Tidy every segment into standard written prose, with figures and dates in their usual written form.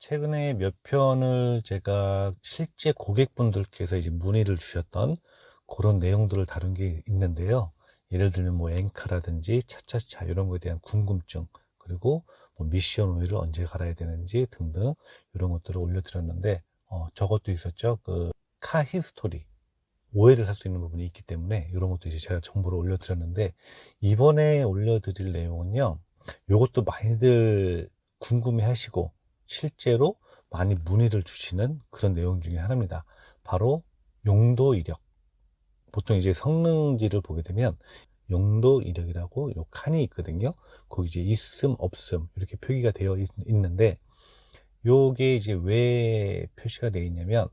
최근에 몇 편을 제가 실제 고객분들께서 이제 문의를 주셨던 그런 내용들을 다룬 게 있는데요. 예를 들면 뭐 엔카라든지 차차차 이런 거에 대한 궁금증, 그리고 뭐 미션 오일을 언제 갈아야 되는지 등등 이런 것들을 올려드렸는데, 저것도 있었죠. 그 카 히스토리, 오해를 살 수 있는 부분이 있기 때문에 이런 것도 이제 제가 정보를 올려드렸는데, 이번에 올려드릴 내용은요, 요것도 많이들 궁금해 하시고 실제로 많이 문의를 주시는 그런 내용 중에 하나입니다. 바로 용도 이력. 보통 이제 성능지를 보게 되면 용도 이력이라고 요 칸이 있거든요. 거기 이제 있음 없음 이렇게 표기가 되어 있는데, 요게 이제 왜 표시가 되어 있냐면,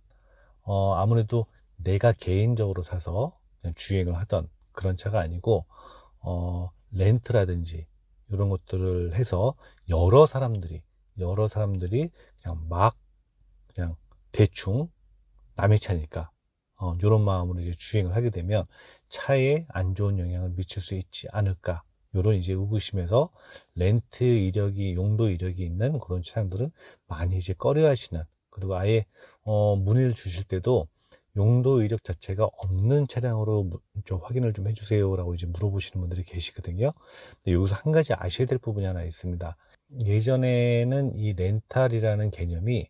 아무래도 내가 개인적으로 사서 그냥 주행을 하던 그런 차가 아니고, 렌트라든지 이런 것들을 해서 여러 사람들이 그냥 막 그냥 대충 남의 차니까 이런 마음으로 이제 주행을 하게 되면 차에 안 좋은 영향을 미칠 수 있지 않을까, 이런 이제 의구심에서 렌트 이력이, 용도 이력이 있는 그런 차량들은 많이 이제 꺼려 하시는, 그리고 아예 문의를 주실 때도 용도 이력 자체가 없는 차량으로 좀 확인을 좀 해주세요 라고 이제 물어보시는 분들이 계시거든요. 근데 여기서 한 가지 아셔야 될 부분이 하나 있습니다. 예전에는 이 렌탈이라는 개념이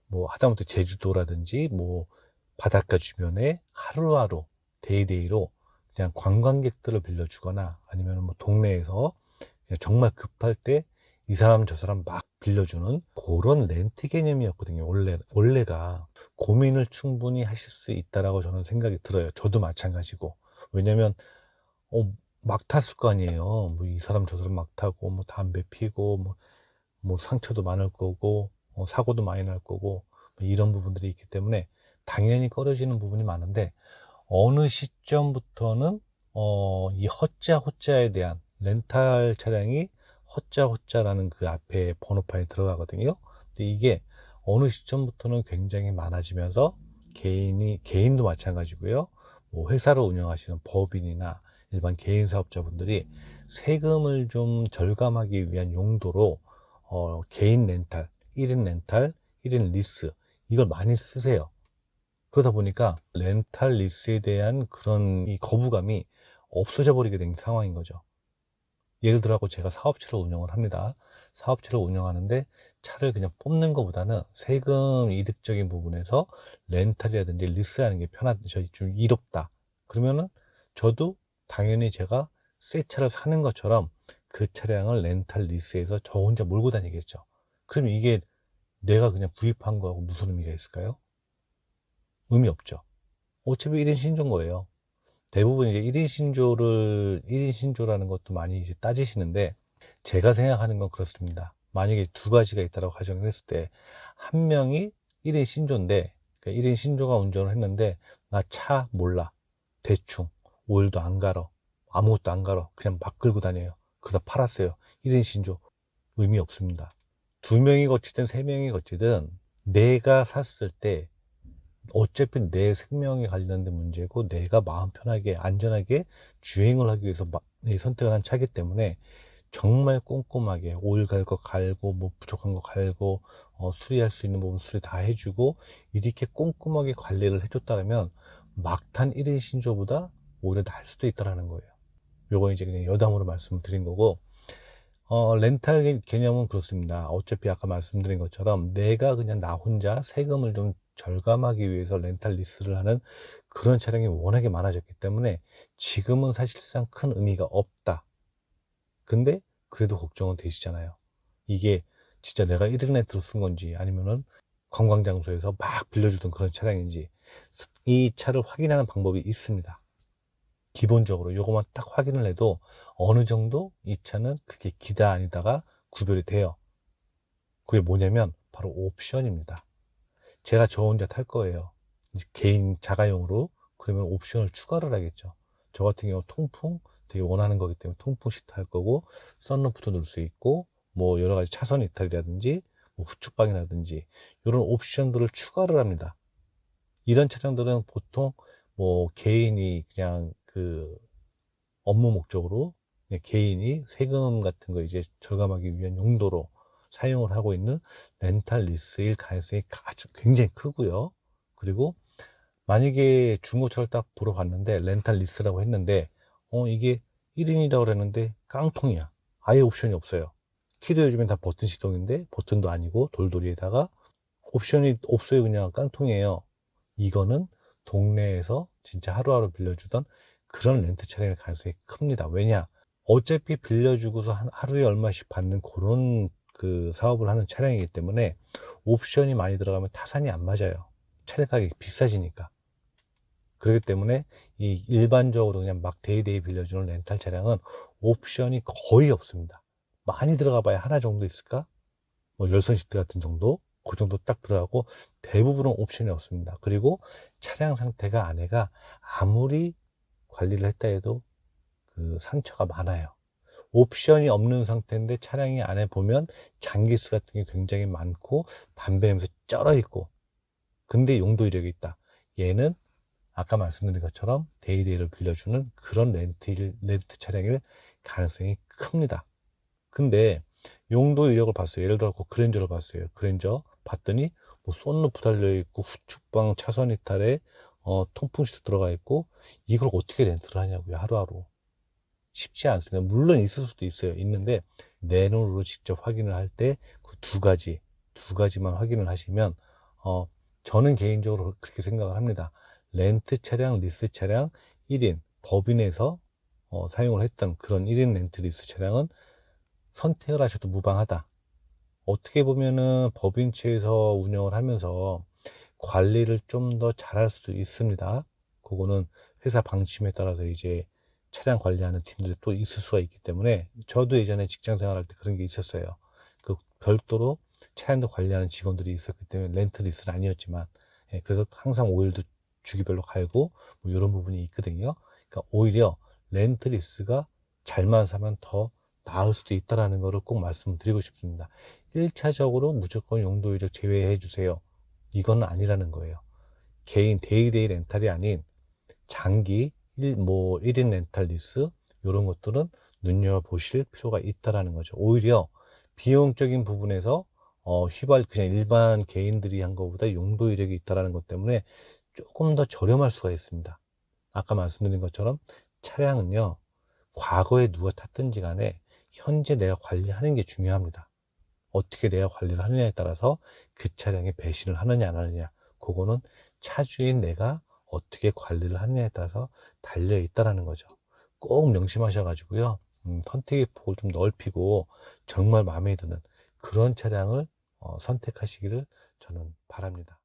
뭐 하다못해 제주도라든지 뭐 바닷가 주변에 하루하루 데이데이로 그냥 관광객들을 빌려주거나, 아니면 뭐 동네에서 그냥 정말 급할 때 이 사람 저 사람 막 빌려주는 그런 렌트 개념이었거든요. 원래가 고민을 충분히 하실 수 있다라고 저는 생각이 들어요. 저도 마찬가지고. 왜냐면 막 탔을 거 아니에요. 뭐 이 사람 저 사람 막 타고 뭐 담배 피고 뭐 상처도 많을 거고, 사고도 많이 날 거고, 뭐 이런 부분들이 있기 때문에 당연히 꺼려지는 부분이 많은데, 어느 시점부터는 이 허자에 대한 렌탈 차량이 허자라는 그 앞에 번호판에 들어가거든요. 근데 이게 어느 시점부터는 굉장히 많아지면서 개인도 마찬가지고요. 뭐 회사를 운영하시는 법인이나 일반 개인 사업자분들이 세금을 좀 절감하기 위한 용도로 개인 렌탈, 1인 렌탈, 1인 리스, 이걸 많이 쓰세요. 그러다 보니까 렌탈 리스에 대한 그런 이 거부감이 없어져 버리게 된 상황인 거죠. 예를 들어 제가 사업체를 운영을 합니다. 사업체를 운영하는데 차를 그냥 뽑는 것보다는 세금 이득적인 부분에서 렌탈이라든지 리스하는 게 좀 이롭다. 그러면은 저도 당연히 제가 새 차를 사는 것처럼 그 차량을 렌탈 리스해서 저 혼자 몰고 다니겠죠. 그럼 이게 내가 그냥 구입한 거하고 무슨 의미가 있을까요? 의미 없죠. 어차피 1인 신조인 거예요. 대부분 이제 1인 신조라는 것도 많이 이제 따지시는데, 제가 생각하는 건 그렇습니다. 만약에 두 가지가 있다고 가정을 했을 때, 한 명이 1인 신조인데, 그러니까 1인 신조가 운전을 했는데, 나 차 몰라. 대충. 오일도 안 갈아. 아무것도 안 갈아. 그냥 막 끌고 다녀요. 그러다 팔았어요. 1인 신조. 의미 없습니다. 두 명이 거치든 세 명이 거치든 내가 샀을 때 어차피 내 생명에 관련된 문제고, 내가 마음 편하게 안전하게 주행을 하기 위해서 선택을 한 차기 때문에 정말 꼼꼼하게 오일 갈 거 갈고, 뭐 부족한 거 갈고, 수리할 수 있는 부분 수리 다 해주고, 이렇게 꼼꼼하게 관리를 해줬다면 막탄 1인 신조보다 오히려 나을 수도 있다라는 거예요. 요거 이제 그냥 여담으로 말씀을 드린 거고, 렌탈 개념은 그렇습니다. 어차피 아까 말씀드린 것처럼 내가 그냥 나 혼자 세금을 좀 절감하기 위해서 렌탈 리스를 하는 그런 차량이 워낙에 많아졌기 때문에 지금은 사실상 큰 의미가 없다. 근데 그래도 걱정은 되시잖아요. 이게 진짜 내가 1인 렌트로 쓴 건지, 아니면은 관광장소에서 막 빌려주던 그런 차량인지, 이 차를 확인하는 방법이 있습니다. 기본적으로 요것만 딱 확인을 해도 어느 정도 이 차는 그게 기다 아니다가 구별이 돼요. 그게 뭐냐면 바로 옵션입니다. 제가 저 혼자 탈 거예요. 이제 개인 자가용으로. 그러면 옵션을 추가를 하겠죠. 저 같은 경우 통풍 되게 원하는 거기 때문에 통풍 시트 할 거고, 썬루프도 넣을 수 있고, 뭐 여러 가지 차선 이탈이라든지 뭐 후축방이라든지 이런 옵션들을 추가를 합니다. 이런 차량들은 보통 뭐 개인이 그냥 그 업무 목적으로 그냥 개인이 세금 같은 거 이제 절감하기 위한 용도로 사용을 하고 있는 렌탈 리스일 가능성이 굉장히 크고요. 그리고 만약에 중고차를 딱 보러 갔는데 렌탈 리스라고 했는데 이게 1인이라고 그랬는데 깡통이야. 아예 옵션이 없어요. 키도 요즘엔 다 버튼 시동인데 버튼도 아니고 돌돌이에다가 옵션이 없어요. 그냥 깡통이에요. 이거는 동네에서 진짜 하루하루 빌려주던 그런 렌트 차량일 가능성이 큽니다. 왜냐? 어차피 빌려주고서 하루에 얼마씩 받는 그런 그 사업을 하는 차량이기 때문에 옵션이 많이 들어가면 타산이 안 맞아요. 차량 가격이 비싸지니까. 그렇기 때문에 이 일반적으로 그냥 막 데이데이 빌려주는 렌탈 차량은 옵션이 거의 없습니다. 많이 들어가 봐야 하나 정도 있을까? 뭐 열선 시트 같은 정도? 그 정도 딱 들어가고 대부분은 옵션이 없습니다. 그리고 차량 상태가 안에가 아무리 관리를 했다 해도 그 상처가 많아요. 옵션이 없는 상태인데 차량이 안에 보면 장기수 같은 게 굉장히 많고 담배 냄새 쩔어 있고 근데 용도 이력이 있다. 얘는 아까 말씀드린 것처럼 데이데이를 빌려주는 그런 렌트 차량일 가능성이 큽니다. 근데 용도 이력을 봤어요. 예를 들어 그랜저를 봤어요. 그랜저 봤더니 뭐 썬루프 달려있고 후측방 차선 이탈에 통풍 시트 들어가 있고 이걸 어떻게 렌트를 하냐고요. 하루하루. 쉽지 않습니다. 물론 있을 수도 있어요. 있는데 내 눈으로 직접 확인을 할 때 그 두 가지만 확인을 하시면 저는 개인적으로 그렇게 생각을 합니다. 렌트 차량, 리스 차량 1인 법인에서 사용을 했던 그런 1인 렌트 리스 차량은 선택을 하셔도 무방하다. 어떻게 보면은 법인체에서 운영을 하면서 관리를 좀 더 잘할 수도 있습니다. 그거는 회사 방침에 따라서 이제 차량 관리하는 팀들이 또 있을 수가 있기 때문에 저도 예전에 직장 생활할 때 그런 게 있었어요. 그 별도로 차량도 관리하는 직원들이 있었기 때문에 렌트 리스는 아니었지만 그래서 항상 오일도 주기별로 갈고 뭐 이런 부분이 있거든요. 그러니까 오히려 렌트 리스가 잘만 사면 더 나을 수도 있다라는 거를 꼭 말씀드리고 싶습니다. 1차적으로 무조건 용도 이력 제외해 주세요. 이건 아니라는 거예요. 개인 데이데이 렌탈이 아닌 장기 1인 렌탈 리스 이런 것들은 눈여보실 필요가 있다라는 거죠. 오히려 비용적인 부분에서 그냥 일반 개인들이 한 것보다 용도 이력이 있다라는 것 때문에 조금 더 저렴할 수가 있습니다. 아까 말씀드린 것처럼 차량은요, 과거에 누가 탔든지 간에 현재 내가 관리하는 게 중요합니다. 어떻게 내가 관리를 하느냐에 따라서 그 차량에 배신을 하느냐 안 하느냐 그거는 차주인 내가 어떻게 관리를 하느냐에 따라서 달려 있다라는 거죠. 꼭 명심하셔가지고요. 선택의 폭을 좀 넓히고 정말 마음에 드는 그런 차량을 선택하시기를 저는 바랍니다.